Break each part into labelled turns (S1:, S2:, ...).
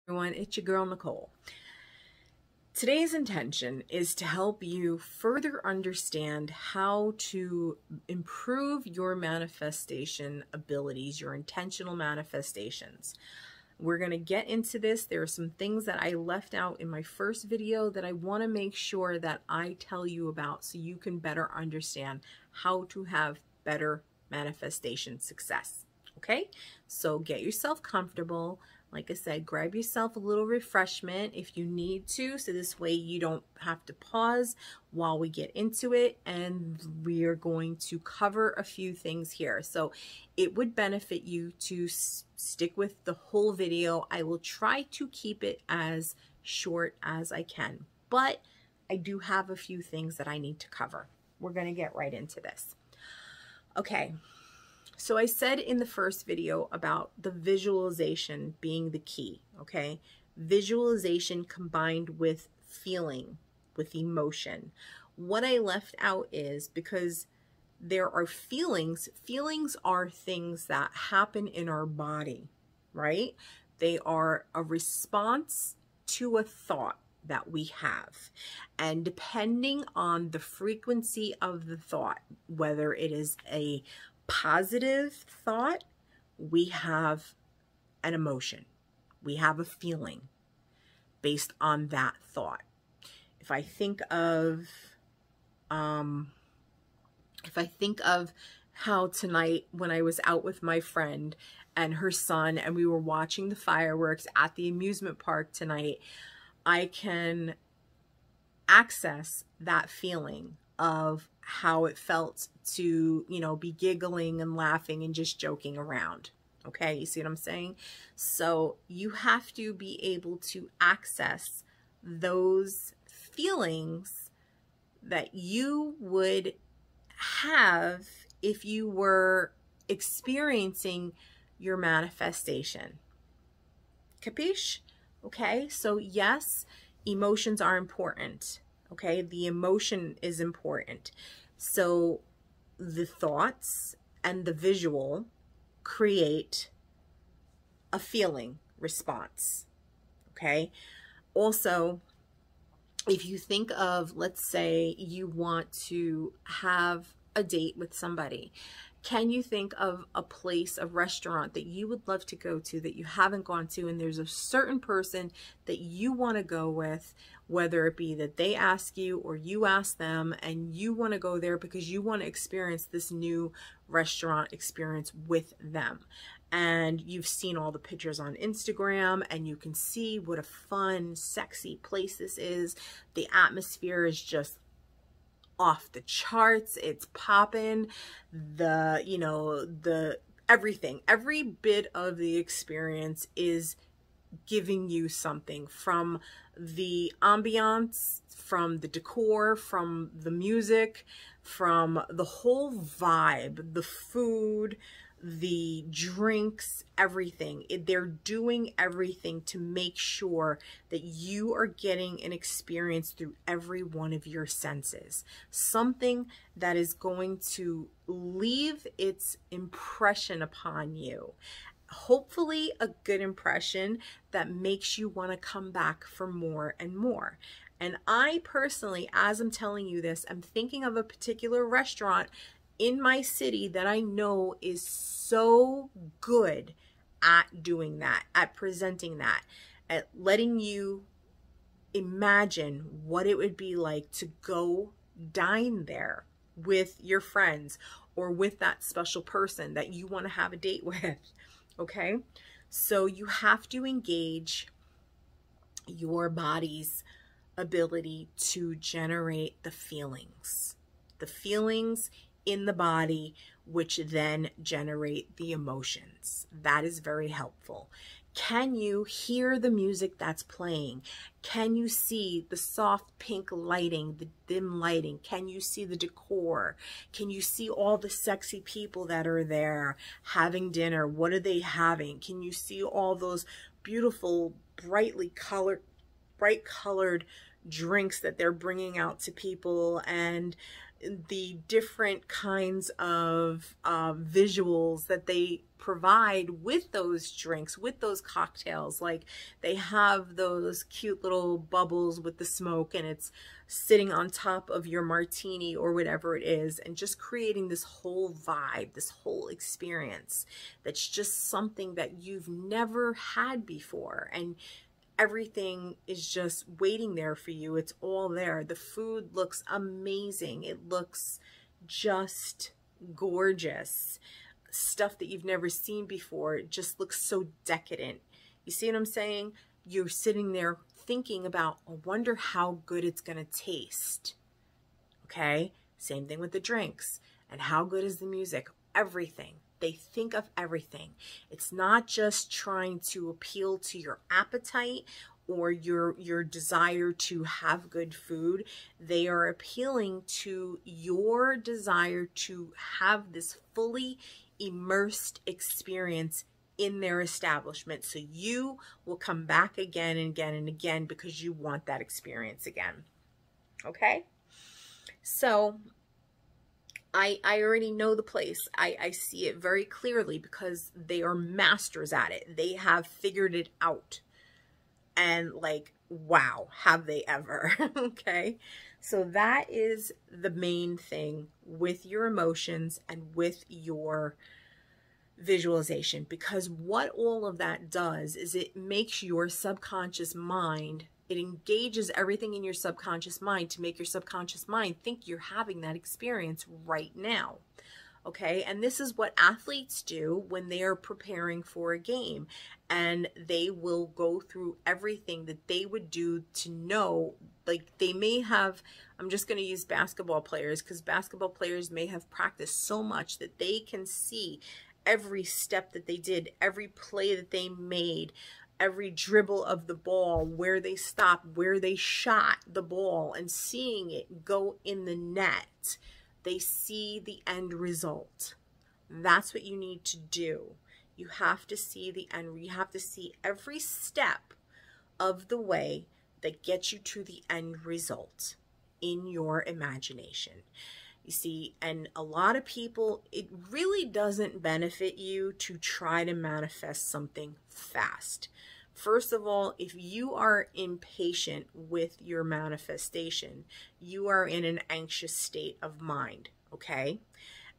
S1: Everyone, it's your girl Nicole. Today's intention is to help you further understand how to improve your manifestation abilities, your intentional manifestations. We're going to get into this. There are some things that I left out in my first video that I want to make sure that I tell you about so you can better understand how to have better manifestation success. Okay, so get yourself comfortable. Like I said, grab yourself a little refreshment if you need to, so this way you don't have to pause while we get into it, and we are going to cover a few things here. So it would benefit you to stick with the whole video. I will try to keep it as short as I can, but I do have a few things that I need to cover. We're going to get right into this. Okay. So I said in the first video about the visualization being the key, okay? Visualization combined with feeling, with emotion. What I left out is because there are feelings. Feelings are things that happen in our body, right? They are a response to a thought that we have. And depending on the frequency of the thought, whether it is a positive thought, we have an emotion. We have a feeling based on that thought. If I think of how tonight when I was out with my friend and her son and we were watching the fireworks at the amusement park tonight, I can access that feeling of how it felt to, you know, be giggling and laughing and just joking around. Okay, you see what I'm saying? So you have to be able to access those feelings that you would have if you were experiencing your manifestation. Capiche? Okay, so yes, emotions are important. Okay, the emotion is important. So the thoughts and the visual create a feeling response. Okay, also, if you think of, let's say you want to have a date with somebody, can you think of a place, a restaurant that you would love to go to that you haven't gone to, and there's a certain person that you want to go with, whether it be that they ask you or you ask them, and you want to go there because you want to experience this new restaurant experience with them. And you've seen all the pictures on Instagram and you can see what a fun, sexy place this is. The atmosphere is just off the charts. It's popping. Everything, every bit of the experience is giving you something, from the ambiance, from the decor, from the music, from the whole vibe, the food, the drinks, everything. They're doing everything to make sure that you are getting an experience through every one of your senses. Something that is going to leave its impression upon you. Hopefully a good impression that makes you want to come back for more and more. And I personally, as I'm telling you this, I'm thinking of a particular restaurant in my city that I know is so good at doing that, at presenting that, at letting you imagine what it would be like to go dine there with your friends or with that special person that you want to have a date with. Okay, so you have to engage your body's ability to generate the feelings in the body, which then generate the emotions. That is very helpful. Can you hear the music that's playing? Can you see the soft pink lighting, the dim lighting? Can you see the decor? Can you see all the sexy people that are there having dinner? What are they having? Can you see all those beautiful, bright colored drinks that they're bringing out to people, and the different kinds of visuals that they provide with those drinks, with those cocktails. Like they have those cute little bubbles with the smoke, and it's sitting on top of your martini or whatever it is, and just creating this whole vibe, this whole experience that's just something that you've never had before. And everything is just waiting there for you. It's all there. The food looks amazing. It looks just gorgeous. Stuff that you've never seen before. It just looks so decadent. You see what I'm saying? You're sitting there thinking about, I wonder how good it's going to taste. Okay? Same thing with the drinks. And how good is the music? Everything. They think of everything. It's not just trying to appeal to your appetite or your desire to have good food. They are appealing to your desire to have this fully immersed experience in their establishment. So you will come back again and again and again because you want that experience again. Okay? So I already know the place. I see it very clearly because they are masters at it. They have figured it out. And like, wow, have they ever? Okay? So that is the main thing with your emotions and with your visualization, because what all of that does is it makes your subconscious mind, it engages everything in your subconscious mind to make your subconscious mind think you're having that experience right now. Okay, and this is what athletes do when they are preparing for a game, and they will go through everything that they would do to know, like they may have, I'm just going to use basketball players because basketball players may have practiced so much that they can see every step that they did, every play that they made, every dribble of the ball, where they stopped, where they shot the ball, and seeing it go in the net. They see the end result. That's what you need to do. You have to see the end. You have to see every step of the way that gets you to the end result in your imagination. You see, and a lot of people, it really doesn't benefit you to try to manifest something fast. First of all, if you are impatient with your manifestation, you are in an anxious state of mind, okay?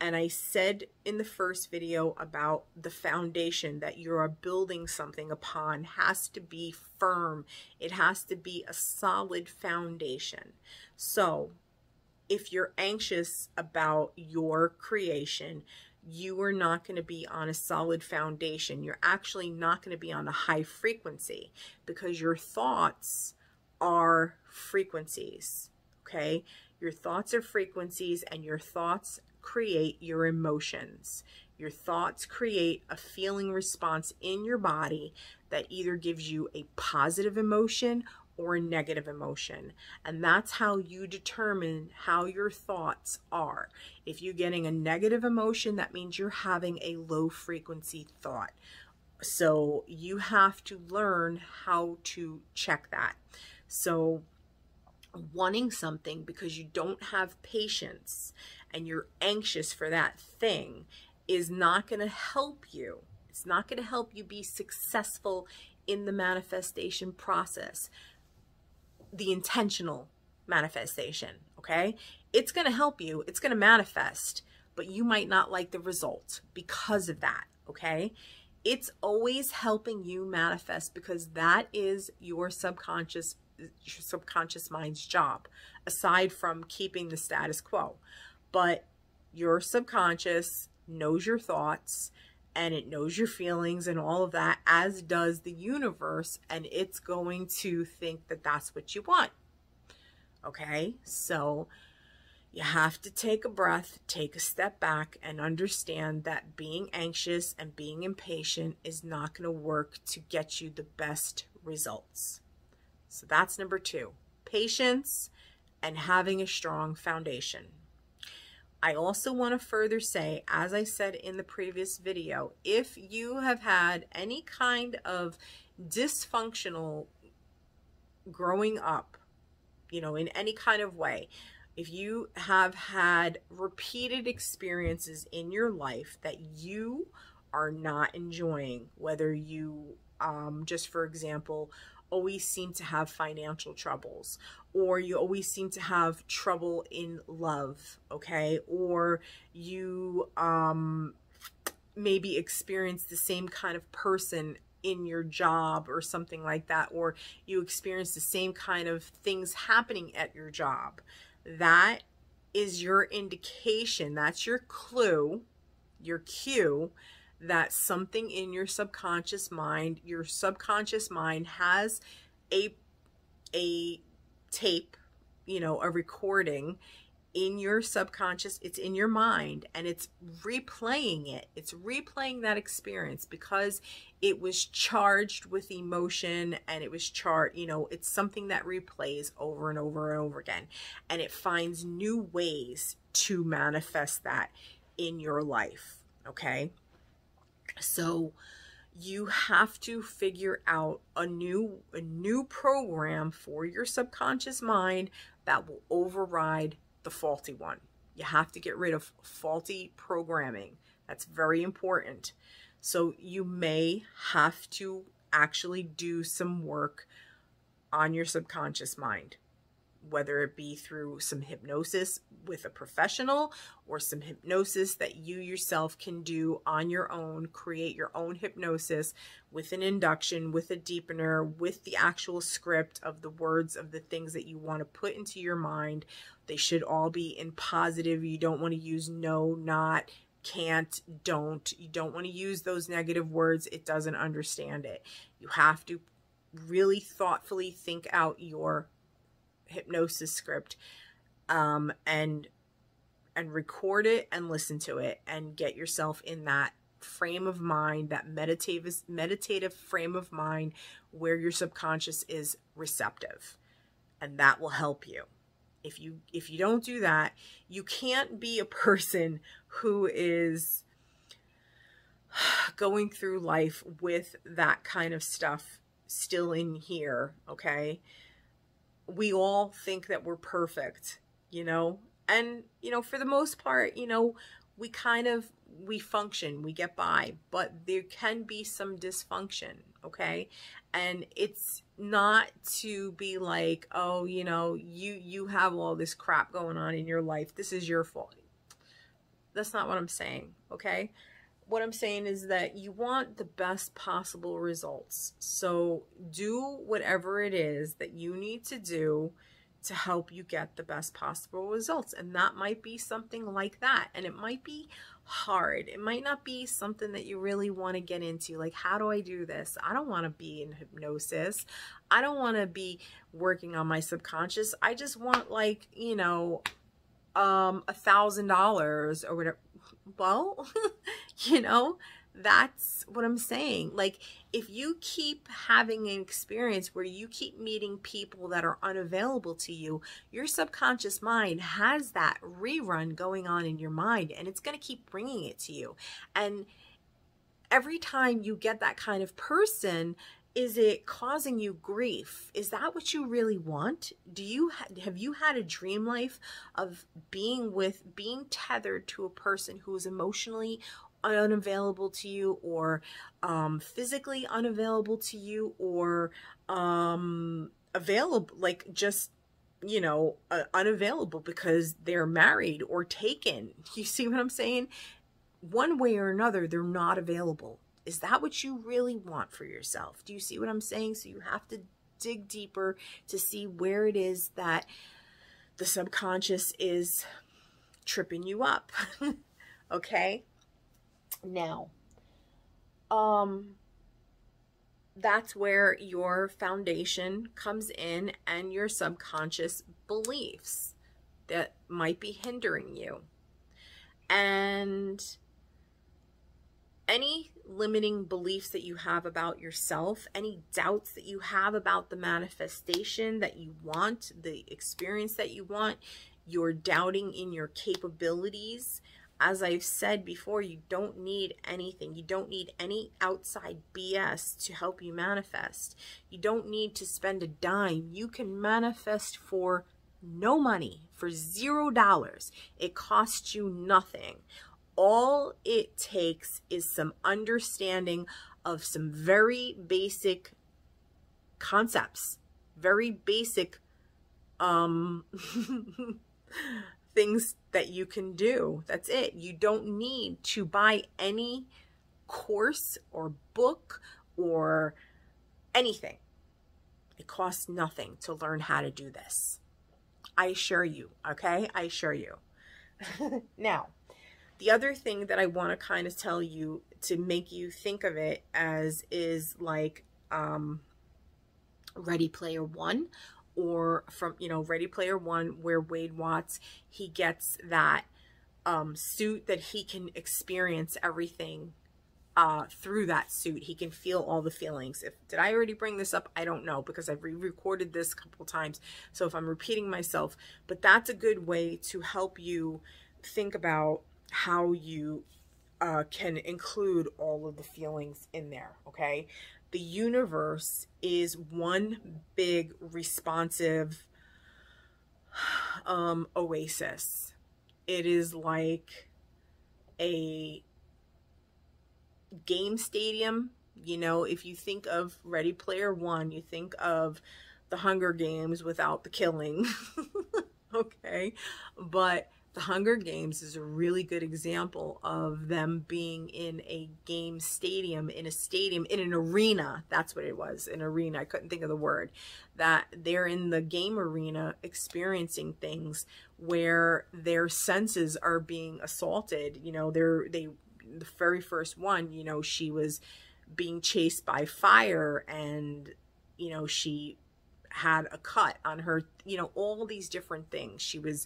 S1: And I said in the first video about the foundation that you are building something upon has to be firm. It has to be a solid foundation. So if you're anxious about your creation, you are not going to be on a solid foundation. You're actually not going to be on a high frequency because your thoughts are frequencies, okay? Your thoughts are frequencies, and your thoughts create your emotions. Your thoughts create a feeling response in your body that either gives you a positive emotion or a negative emotion. And that's how you determine how your thoughts are. If you're getting a negative emotion, that means you're having a low frequency thought. So you have to learn how to check that. So wanting something because you don't have patience and you're anxious for that thing is not going to help you. It's not going to help you be successful in the manifestation process. The intentional manifestation, okay? It's going to help you. It's going to manifest, but you might not like the result because of that, okay? It's always helping you manifest because that is your subconscious mind's job, aside from keeping the status quo. But your subconscious knows your thoughts, and it knows your feelings and all of that, as does the universe, and it's going to think that that's what you want. Okay? So you have to take a breath, take a step back, and understand that being anxious and being impatient is not going to work to get you the best results. So that's number 2, patience and having a strong foundation. I also want to further say, as I said in the previous video, if you have had any kind of dysfunctional growing up, you know, in any kind of way, if you have had repeated experiences in your life that you are not enjoying, whether you, just for example, always seem to have financial troubles, or you always seem to have trouble in love, okay? Or you maybe experience the same kind of person in your job or something like that, or you experience the same kind of things happening at your job. That is your indication, that's your clue, your cue, that something in your subconscious mind has a tape, you know, a recording in your subconscious. It's in your mind, and it's replaying it. It's replaying that experience because it was charged with emotion, and it was you know, it's something that replays over and over and over again, and it finds new ways to manifest that in your life. Okay, so you have to figure out a new program for your subconscious mind that will override the faulty one. You have to get rid of faulty programming. That's very important. So you may have to actually do some work on your subconscious mind, whether it be through some hypnosis with a professional or some hypnosis that you yourself can do on your own. Create your own hypnosis with an induction, with a deepener, with the actual script of the words of the things that you want to put into your mind. They should all be in positive. You don't want to use no, not, can't, don't. You don't want to use those negative words. It doesn't understand it. You have to really thoughtfully think out your hypnosis script, and record it and listen to it, and get yourself in that frame of mind, that meditative frame of mind where your subconscious is receptive, and that will help you. If you don't do that, you can't be a person who is going through life with that kind of stuff still in here, okay? We all think that we're perfect, you know, and, you know, for the most part, you know, we function, we get by, but there can be some dysfunction, okay? And it's not to be like, oh, you know, you have all this crap going on in your life, this is your fault. That's not what I'm saying, okay? What I'm saying is that you want the best possible results. So do whatever it is that you need to do to help you get the best possible results. And that might be something like that. And it might be hard. It might not be something that you really want to get into. Like, how do I do this? I don't want to be in hypnosis. I don't want to be working on my subconscious. I just want, like, you know, $1,000 or whatever. Well, you know, that's what I'm saying. Like, if you keep having an experience where you keep meeting people that are unavailable to you, your subconscious mind has that rerun going on in your mind, and it's going to keep bringing it to you. And every time you get that kind of person, is it causing you grief? Is that what you really want? Have you had a dream life of being tethered to a person who is emotionally unavailable to you, or physically unavailable to you, or available, like, just, you know, unavailable because they're married or taken? You see what I'm saying? One way or another, they're not available. Is that what you really want for yourself? Do you see what I'm saying? So you have to dig deeper to see where it is that the subconscious is tripping you up. Okay? Now, that's where your foundation comes in, and your subconscious beliefs that might be hindering you. And any limiting beliefs that you have about yourself, any doubts that you have about the manifestation that you want, the experience that you want, you're doubting in your capabilities. As I've said before, you don't need anything. You don't need any outside BS to help you manifest. You don't need to spend a dime. You can manifest for no money, for $0. It costs you nothing. All it takes is some understanding of some very basic concepts, very basic things that you can do. That's it. You don't need to buy any course or book or anything. It costs nothing to learn how to do this. I assure you, okay? I assure you. Now, the other thing that I want to kind of tell you to make you think of it as is like Ready Player One, or from, you know, Ready Player One, where Wade Watts, he gets that suit that he can experience everything through that suit. He can feel all the feelings. Did I already bring this up? I don't know, because I've re-recorded this a couple times. So if I'm repeating myself, but that's a good way to help you think about how you can include all of the feelings in there, okay? The universe is one big responsive oasis. It is like a game stadium. You know, if you think of Ready Player One, you think of the Hunger Games without the killing. Okay, but the Hunger Games is a really good example of them being in a game stadium, in a stadium, in an arena. That's what it was, an arena. I couldn't think of the word. That they're in the game arena experiencing things where their senses are being assaulted. You know, the very first one, you know, she was being chased by fire, and, you know, she had a cut on her, you know, all these different things. She was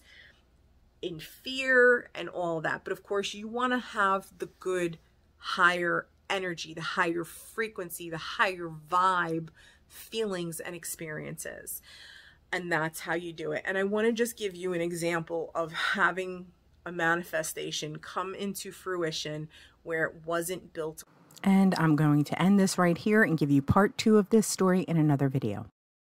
S1: in fear and all that. But of course, you want to have the good, higher energy, the higher frequency, the higher vibe feelings and experiences. And that's how you do it. And I want to just give you an example of having a manifestation come into fruition where it wasn't built.
S2: And I'm going to end this right here and give you part 2 of this story in another video.